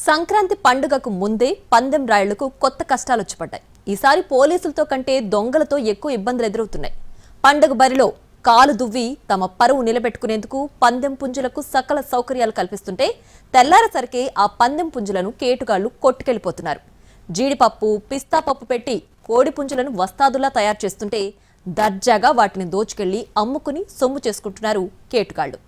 సంక్రాంతి పండుగకు ముందే పందెం రాయుళ్లకు కొత్త కష్టాలు వచ్చిపడ్డాయి. ఈసారి పోలీసులతో కంటే దొంగలతో ఎక్కువ ఇబ్బందులు ఎదురవుతున్నాయి. పండుగ బరిలో కాలు దువ్వి తమ పరువు నిలబెట్టుకునేందుకు పందెం పుంజులకు సకల సౌకర్యాలు కల్పిస్తుంటే తెల్లారసరికే ఆ పందెం పుంజులను కేటుగాళ్లు కొట్టుకెళ్లిపోతున్నారు. జీడిపప్పు, పిస్తా పప్పు పెట్టి కోడి పుంజులను వస్తాదులా తయారు చేస్తుంటే దర్జాగా వాటిని దోచుకెళ్లి అమ్ముకుని సొమ్ము చేసుకుంటున్నారు కేటుగాళ్లు.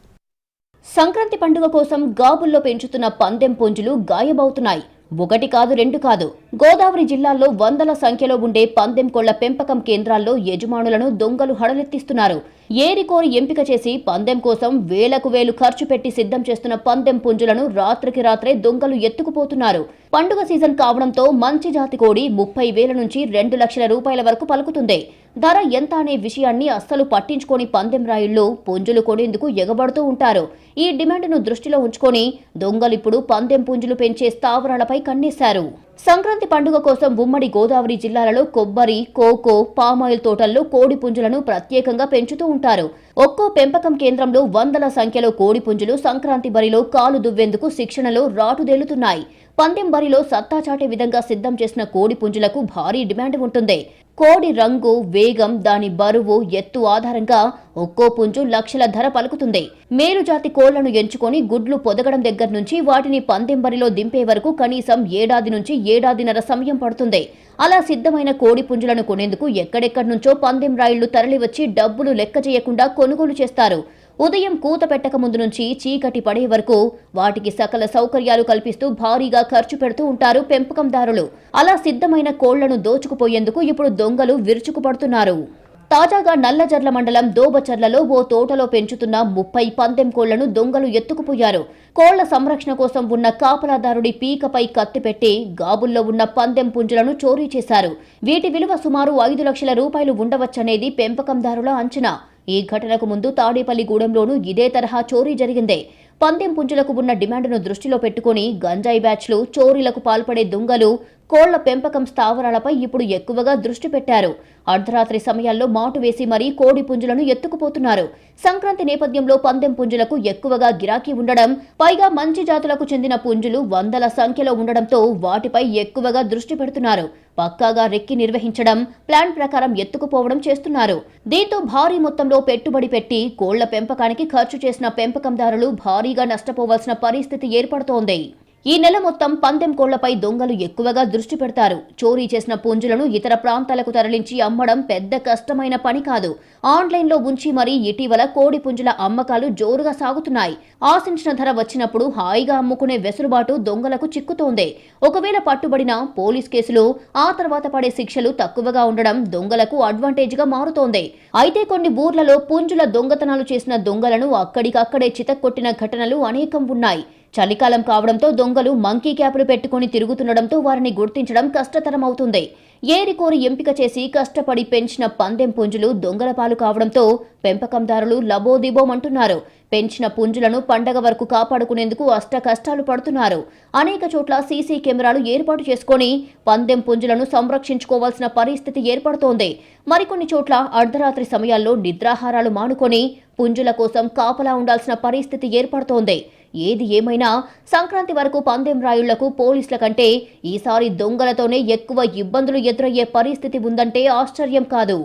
సంక్రాంతి పండుగ కోసం గాబుల్లో పెంచుతున్న పందెం పుంజులు గాయబవుతున్నాయి. ఒకటి కాదు, రెండు కాదు. గోదావరి జిల్లాల్లో వందల సంఖ్యలో ఉండే పందెం కోళ్ల పెంపకం కేంద్రాల్లో యజమానులను దొంగలు హడలెత్తిస్తున్నారు. ఏరికోరి ఎంపిక చేసి పందెం కోసం వేలకు వేలు ఖర్చు పెట్టి సిద్ధం చేస్తున్న పందెం పుంజులను రాత్రికి రాత్రే దొంగలు ఎత్తుకుపోతున్నారు. పండుగ సీజన్ కావడంతో మంచి జాతి కోడి 30,000 నుంచి 2 లక్షల రూపాయల వరకు పలుకుతుంది. ధర ఎంత అనే విషయాన్ని అస్సలు పట్టించుకొని పందెం రాయుళ్లు పుంజులు కొనేందుకు ఎగబడుతూ ఉంటారు. ఈ డిమాండ్ను దృష్టిలో ఉంచుకొని దొంగలిప్పుడు పందెం పుంజులు పెంచే స్థావరాలపై కన్నేశారు. సంక్రాంతి పండుగ కోసం ఉమ్మడి గోదావరి జిల్లాలలో కొబ్బరి, కోకో, పామాయిల్ తోటల్లో కోడి పుంజులను ప్రత్యేకంగా పెంచుతూ ఉంటారు. ఒక్కో పెంపకం కేంద్రంలో వందల సంఖ్యలో కోడి పుంజులు సంక్రాంతి బరిలో కాలు దువ్వేందుకు శిక్షణలో రాటుదేలుతున్నాయి. పందెం బరిలో సత్తా చాటే విధంగా సిద్ధం చేసిన కోడి పుంజులకు భారీ డిమాండ్ ఉంటుంది. కోడి రంగు, వేగం, దాని బరువు, ఎత్తు ఆధారంగా ఒక్కో పుంజు లక్షల ధర పలుకుతుంది. మేలుజాతి కోళ్లను ఎంచుకొని గుడ్లు పొదగడం దగ్గర నుంచి వాటిని పందెం బరిలో దింపే వరకు కనీసం 1 ఏడాది నుంచి 1.5 ఏడాది సమయం పడుతుంది. అలా సిద్ధమైన కోడి పుంజులను కొనేందుకు ఎక్కడెక్కడి నుంచో పందెం రాయుళ్లు తరలివచ్చి డబ్బులు లెక్క చేయకుండా కొనుగోలు చేస్తారు. ఉదయం కూత పెట్టక ముందు నుంచి చీకటి పడే వరకు వాటికి సకల సౌకర్యాలు కల్పిస్తూ భారీగా ఖర్చు పెడుతూ ఉంటారు పెంపకందారులు. అలా సిద్ధమైన కోళ్లను దోచుకుపోయేందుకు ఇప్పుడు దొంగలు విరుచుకుపడుతున్నారు. తాజాగా నల్లజర్ల మండలం దోబచర్లలో ఓ తోటలో పెంచుతున్న 30 పందెం కోళ్లను దొంగలు ఎత్తుకుపోయారు. కోళ్ల సంరక్షణ కోసం ఉన్న కాపలాదారుడి పీకపై కత్తి పెట్టి గాబుల్లో ఉన్న పందెం పుంజులను చోరీ చేశారు. వీటి విలువ సుమారు 5 లక్షల రూపాయలు ఉండవచ్చనేది పెంపకందారుల అంచనా. ఈ ఘటనకు ముందు తాడేపల్లిగూడెంలోనూ ఇదే తరహా చోరీ జరిగింది. పందెం పుంజులకు ఉన్న డిమాండ్ను దృష్టిలో పెట్టుకుని గంజాయి బ్యాచ్లు, చోరీలకు పాల్పడే దొంగలు కోళ్ల పెంపకం స్థావరాలపై ఇప్పుడు ఎక్కువగా దృష్టి పెట్టారు. అర్ధరాత్రి సమయాల్లో మాటు వేసి మరీ కోడి పుంజులను ఎత్తుకుపోతున్నారు. సంక్రాంతి నేపథ్యంలో పందెం పుంజులకు ఎక్కువగా గిరాకీ ఉండడం, పైగా మంచి జాతులకు చెందిన పుంజులు వందల సంఖ్యలో ఉండడంతో వాటిపై ఎక్కువగా దృష్టి పెడుతున్నారు. పక్కాగా రెక్కి నిర్వహించడం, ప్లాన్ ప్రకారం ఎత్తుకుపోవడం చేస్తున్నారు. దీంతో భారీ మొత్తంలో పెట్టుబడి పెట్టి కోళ్ల పెంపకానికి ఖర్చు చేసిన పెంపకందారులు భారీగా నష్టపోవాల్సిన పరిస్థితి ఏర్పడుతోంది. ఈ నెల మొత్తం పందెం కోళ్లపై దొంగలు ఎక్కువగా దృష్టి పెడతారు. చోరీ చేసిన పుంజులను ఇతర ప్రాంతాలకు తరలించి అమ్మడం పెద్ద కష్టమైన పని కాదు. ఆన్లైన్లో ఉంచి మరీ ఇటీవల కోడి పుంజుల అమ్మకాలు జోరుగా సాగుతున్నాయి. ఆశించిన ధర వచ్చినప్పుడు హాయిగా అమ్ముకునే వెసులుబాటు దొంగలకు చిక్కుతోంది. ఒకవేళ పట్టుబడిన పోలీస్ కేసులు, ఆ తర్వాత పడే శిక్షలు తక్కువగా ఉండడం దొంగలకు అడ్వాంటేజ్గా మారుతోంది. అయితే కొన్ని ఊర్లలో పుంజుల దొంగతనాలు చేసిన దొంగలను అక్కడికక్కడే చితక్కొట్టిన ఘటనలు అనేకం ఉన్నాయి. చలికాలం కావడంతో దొంగలు మంకీ క్యాపులు పెట్టుకుని తిరుగుతుండడంతో వారిని గుర్తించడం కష్టతరమవుతుంది. ఏరికోరి ఎంపిక చేసి కష్టపడి పెంచిన పందెం పుంజులు దొంగల పాలు కావడంతో పెంపకందారులు లబోదిబోమంటున్నారు. పెంచిన పుంజులను పండగ వరకు కాపాడుకునేందుకు అష్ట కష్టాలు పడుతున్నారు. అనేక చోట్ల సీసీ కెమెరాలు ఏర్పాటు చేసుకుని పందెం పుంజులను సంరక్షించుకోవాల్సిన పరిస్థితి ఏర్పడుతోంది. మరికొన్ని చోట్ల అర్ధరాత్రి సమయాల్లో నిద్రాహారాలు మానుకొని పుంజుల కోసం కాపలా ఉండాల్సిన పరిస్థితి ఏర్పడుతోంది. ఏది ఏమైనా సంక్రాంతి వరకు పందెం రాయుళ్లకు పోలీసుల కంటే ఈసారి దొంగలతోనే ఎక్కువ ఇబ్బందులు ఎదురయ్యే పరిస్థితి ఉందంటే ఆశ్చర్యం కాదు.